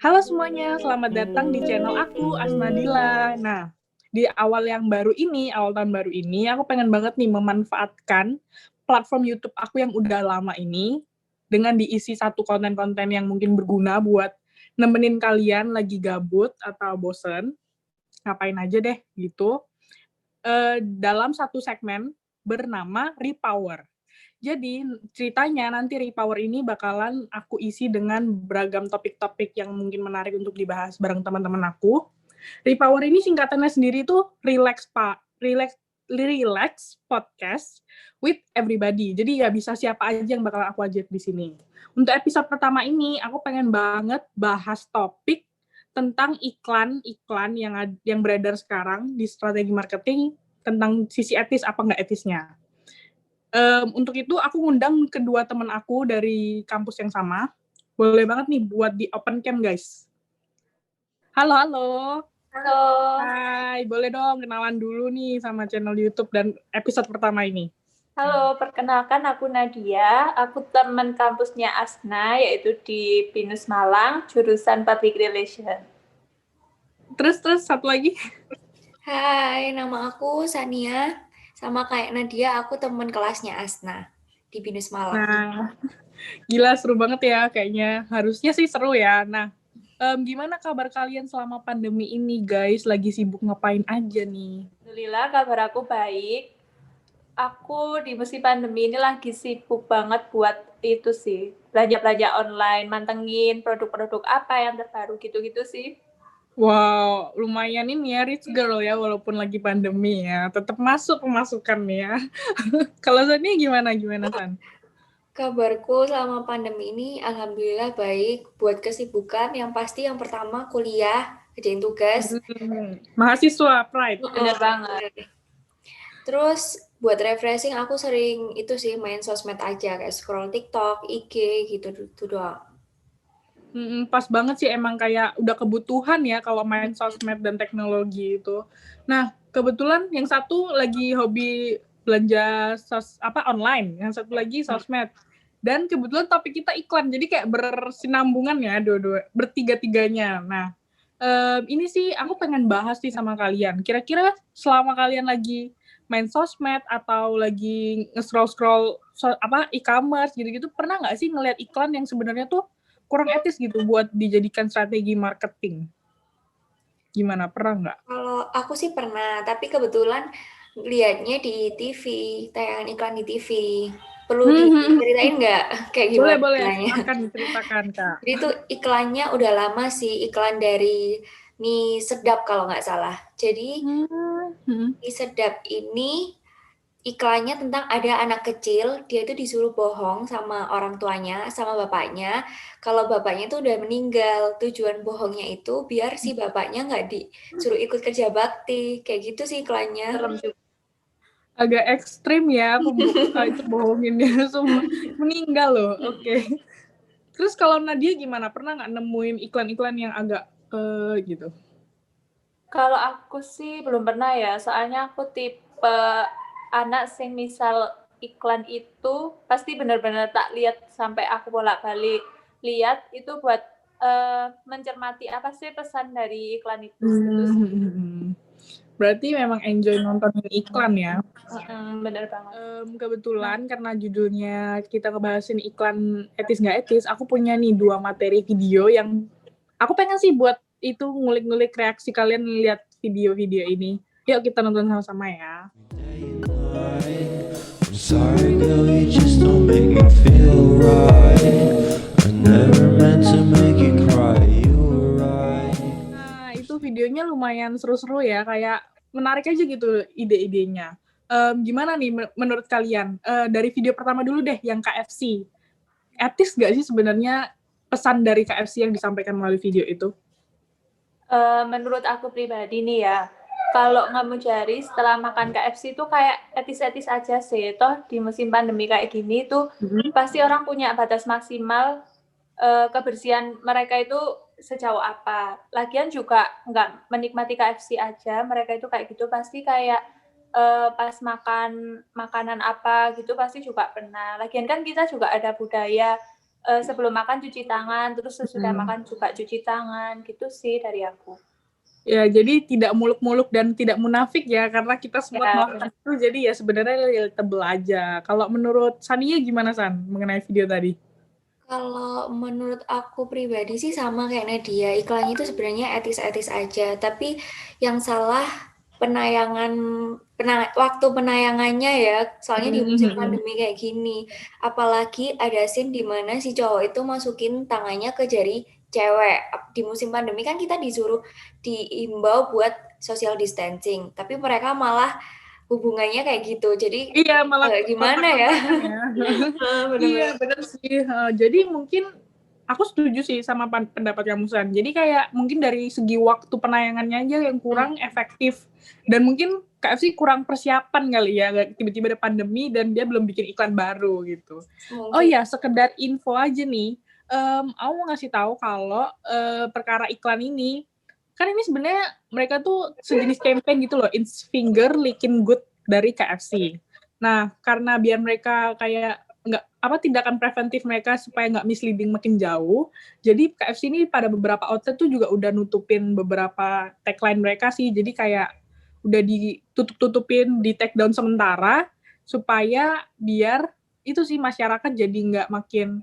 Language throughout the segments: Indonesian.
Halo semuanya, selamat datang di channel aku, Asnadila. Nah, di awal tahun baru ini, aku pengen banget nih memanfaatkan platform YouTube aku yang udah lama ini, dengan diisi satu konten-konten yang mungkin berguna buat nemenin kalian lagi gabut atau bosen, ngapain aja deh, gitu. Dalam satu segmen bernama Repower. Jadi ceritanya nanti Repower ini bakalan aku isi dengan beragam topik-topik yang mungkin menarik untuk dibahas bareng teman-teman aku. Repower ini singkatannya sendiri tuh relax podcast with everybody. Jadi ya bisa siapa aja yang bakal aku ajak di sini. Untuk episode pertama ini aku pengen banget bahas topik tentang iklan-iklan yang beredar sekarang di strategi marketing, tentang sisi etis apa nggak etisnya. Untuk itu aku ngundang kedua teman aku dari kampus yang sama. Boleh banget nih buat di open cam, guys. Halo, halo. Halo. Hai, boleh dong kenalan dulu nih sama channel YouTube dan episode pertama ini. Halo, perkenalkan aku Nadia. Aku teman kampusnya Asna, yaitu di Binus Malang, jurusan Public Relation. Terus satu lagi. Hai, nama aku Sania. Sama kayak Nadia, aku teman kelasnya Asna di Binus Malang. Nah, gila seru banget ya kayaknya. Harusnya sih seru ya. Nah, gimana kabar kalian selama pandemi ini, guys? Lagi sibuk ngapain aja nih? Alhamdulillah, kabar aku baik. Aku di musim pandemi ini lagi sibuk banget buat itu sih, belanja-belanja online, mantengin produk-produk apa yang terbaru gitu-gitu sih. Wow, lumayan ini ya, rich girl ya, walaupun lagi pandemi ya. Tetap masuk pemasukannya ya. Kalau Sania gimana San? Kabarku selama pandemi ini alhamdulillah baik. Buat kesibukan yang pasti yang pertama kuliah, kerjain tugas. Mahasiswa pride. Bener banget. Terus buat refreshing aku sering itu sih main sosmed aja, kayak scroll TikTok, IG gitu doang. Pas banget sih, emang kayak udah kebutuhan ya kalau main sosmed dan teknologi itu. Nah, kebetulan yang satu lagi hobi belanja online, yang satu lagi sosmed. Dan kebetulan topik kita iklan, jadi kayak bersinambungan ya dua-dua, bertiga-tiganya. Nah, ini sih aku pengen bahas sih sama kalian. Kira-kira selama kalian lagi main sosmed atau lagi nge-scroll-scroll e-commerce gitu-gitu, pernah nggak sih ngeliat iklan yang sebenarnya tuh kurang etis gitu buat dijadikan strategi marketing? Gimana, pernah nggak? Kalau aku sih pernah, tapi kebetulan lihatnya di TV, tayangan iklan di TV. Perlu diceritain nggak kayak gimana? Boleh, silakan diceritakan, Kak. Jadi itu iklannya udah lama sih, iklan dari mie sedap kalau nggak salah. Jadi mie sedap ini iklannya tentang ada anak kecil, dia itu disuruh bohong sama orang tuanya, sama bapaknya. Kalau bapaknya itu udah meninggal, tujuan bohongnya itu biar si bapaknya nggak disuruh ikut kerja bakti. Kayak gitu sih iklannya. Serem juga. Agak ekstrim ya, itu bohonginnya semua. Meninggal loh, oke. Terus kalau Nadia gimana? Pernah nggak nemuin iklan-iklan yang agak gitu? Kalau aku sih belum pernah ya, soalnya aku tipe anak sing misal iklan itu pasti benar-benar tak lihat sampai aku bolak-balik lihat itu buat mencermati apa sih pesan dari iklan itu. Berarti memang enjoy nontonin iklan ya? Bener banget. Kebetulan karena judulnya kita ngebahasin iklan etis nggak etis, aku punya nih 2 materi video yang aku pengen sih buat itu ngulik-ngulik reaksi kalian lihat video-video ini. Yuk kita nonton sama-sama ya. Sorry girl, you just don't make me feel right. I never meant to make you cry, you were right. Nah, itu videonya lumayan seru-seru ya, kayak menarik aja gitu ide-idenya. Gimana nih menurut kalian? Dari video pertama dulu deh, yang KFC. Etis nggak sih sebenarnya pesan dari KFC yang disampaikan melalui video itu? Menurut aku pribadi nih ya, kalau kamu cari setelah makan KFC itu kayak etis-etis aja sih. Toh di musim pandemi kayak gini tuh pasti orang punya batas maksimal kebersihan mereka itu sejauh apa. Lagian juga nggak menikmati KFC aja, mereka itu kayak gitu pasti kayak pas makan makanan apa gitu pasti juga pernah. Lagian kan kita juga ada budaya sebelum makan cuci tangan, terus sesudah makan juga cuci tangan, gitu sih dari aku. Ya, jadi tidak muluk-muluk dan tidak munafik ya, karena kita semua melakukan itu, jadi ya sebenarnya relatable aja. Kalau menurut Sania gimana, San, mengenai video tadi? Kalau menurut aku pribadi sih sama kayak Nadia, iklannya itu sebenarnya etis-etis aja, tapi yang salah waktu penayangannya ya, soalnya di musim pandemi kayak gini. Apalagi ada scene di mana si cowok itu masukin tangannya ke jari cewek. Di musim pandemi kan kita diimbau buat social distancing, tapi mereka malah hubungannya kayak gitu. Jadi Iya, malah gimana ya? Iya, benar sih. Jadi mungkin aku setuju sih sama pendapat kamu, San. Jadi kayak mungkin dari segi waktu penayangannya aja yang kurang efektif. Dan mungkin KFC kurang persiapan kali ya. Tiba-tiba ada pandemi dan dia belum bikin iklan baru gitu. Mungkin. Oh iya, sekedar info aja nih. Aku mau ngasih tahu kalau perkara iklan ini, kan ini sebenarnya mereka tuh sejenis campaign gitu loh, It's Finger Licking Good dari KFC. Nah, karena biar mereka kayak tindakan preventif mereka supaya nggak misleading makin jauh, jadi KFC ini pada beberapa outlet tuh juga udah nutupin beberapa tagline mereka sih, jadi kayak udah ditutup-tutupin, di take down sementara, supaya biar itu sih masyarakat jadi nggak makin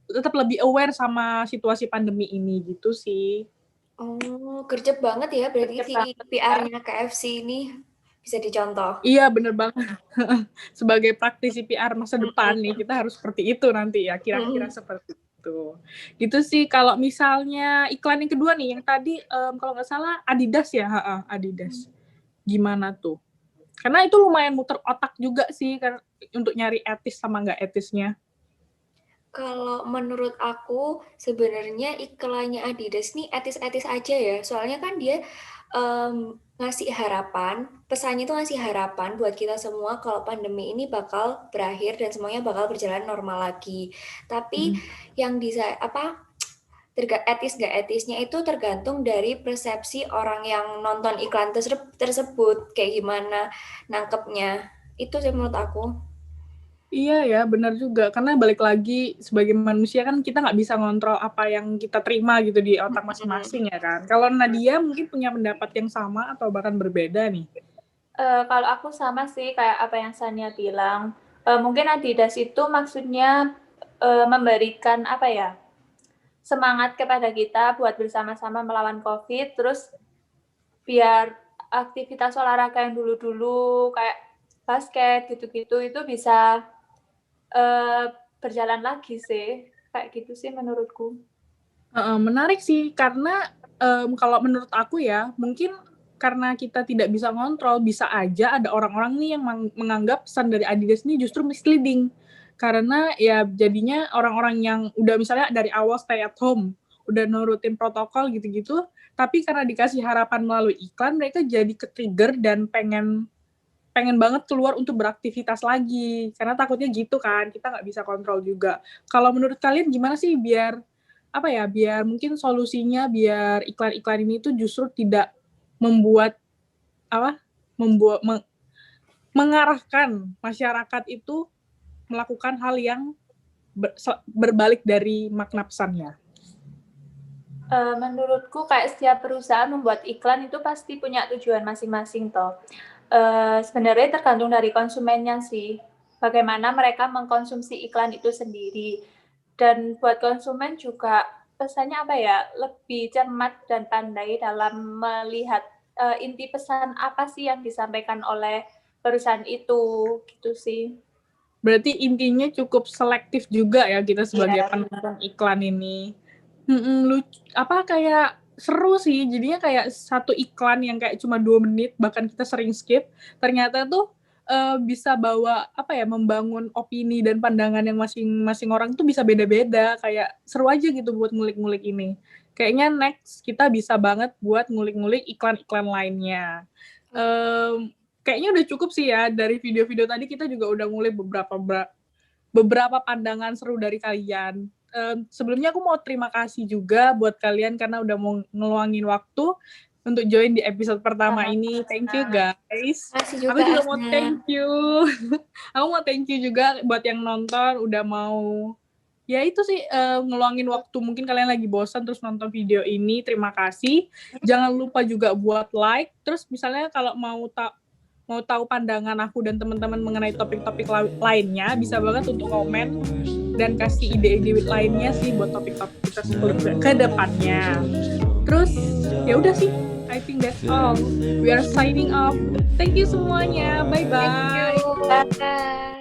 tetap lebih aware sama situasi pandemi ini gitu sih. Oh, gercep banget ya berarti si PR-nya KFC ini bisa dicontoh. Iya, bener banget. Sebagai praktisi PR masa depan nih, kita harus seperti itu nanti ya, kira-kira seperti itu. Gitu sih, kalau misalnya iklan yang kedua nih, yang tadi kalau nggak salah Adidas ya, Adidas. Gimana tuh? Karena itu lumayan muter otak juga sih, untuk nyari etis sama nggak etisnya. Kalau menurut aku sebenarnya iklannya Adidas nih etis-etis aja ya. Soalnya kan dia ngasih harapan, pesannya itu ngasih harapan buat kita semua kalau pandemi ini bakal berakhir dan semuanya bakal berjalan normal lagi. Tapi yang etis gak etisnya itu tergantung dari persepsi orang yang nonton iklan tersebut kayak gimana nangkepnya. Itu sih menurut aku. Iya ya, benar juga. Karena balik lagi, sebagai manusia kan kita nggak bisa ngontrol apa yang kita terima gitu di otak masing-masing ya kan. Kalau Nadia mungkin punya pendapat yang sama atau bahkan berbeda nih? Kalau aku sama sih kayak apa yang Sania bilang. Mungkin Adidas itu maksudnya memberikan semangat kepada kita buat bersama-sama melawan COVID, terus biar aktivitas olahraga yang dulu-dulu kayak basket gitu-gitu itu bisa berjalan lagi sih, kayak gitu sih menurutku. Menarik sih, karena kalau menurut aku ya, mungkin karena kita tidak bisa ngontrol, bisa aja ada orang-orang nih yang menganggap pesan dari Adidas ini justru misleading. Karena ya jadinya orang-orang yang udah misalnya dari awal stay at home, udah nurutin protokol gitu-gitu, tapi karena dikasih harapan melalui iklan, mereka jadi ke-trigger dan pengen banget keluar untuk beraktivitas lagi. Karena takutnya gitu kan, kita nggak bisa kontrol juga. Kalau menurut kalian gimana sih biar mungkin solusinya biar iklan-iklan ini tuh justru tidak mengarahkan masyarakat itu melakukan hal yang berbalik dari makna pesannya. Menurutku kayak setiap perusahaan membuat iklan itu pasti punya tujuan masing-masing toh. Sebenarnya tergantung dari konsumennya sih, bagaimana mereka mengkonsumsi iklan itu sendiri. Dan buat konsumen juga pesannya lebih cermat dan pandai dalam melihat inti pesan apa sih yang disampaikan oleh perusahaan itu, gitu sih. Berarti intinya cukup selektif juga ya kita sebagai penonton iklan ini. Kayak seru sih, jadinya kayak satu iklan yang kayak cuma 2 menit, bahkan kita sering skip, ternyata tuh bisa membangun opini dan pandangan yang masing-masing orang tuh bisa beda-beda, kayak seru aja gitu buat ngulik-ngulik ini. Kayaknya next kita bisa banget buat ngulik-ngulik iklan-iklan lainnya. Kayaknya udah cukup sih ya, dari video-video tadi kita juga udah ngulik beberapa pandangan seru dari kalian. Sebelumnya aku mau terima kasih juga buat kalian karena udah mau ngeluangin waktu untuk join di episode pertama ini. Thank you guys. Juga, aku juga mau thank you. Aku mau thank you juga buat yang nonton udah mau Ya itu sih ngeluangin waktu, mungkin kalian lagi bosan terus nonton video ini, terima kasih. Jangan lupa juga buat like, terus misalnya kalau mau tahu pandangan aku dan teman-teman mengenai topik-topik lainnya, bisa banget untuk komen dan kasih ide-ide lainnya sih buat topik-topik kita ke depannya. Terus ya udah sih, I think that's all. We are signing off. Thank you semuanya. Bye bye. Thank you. Bye.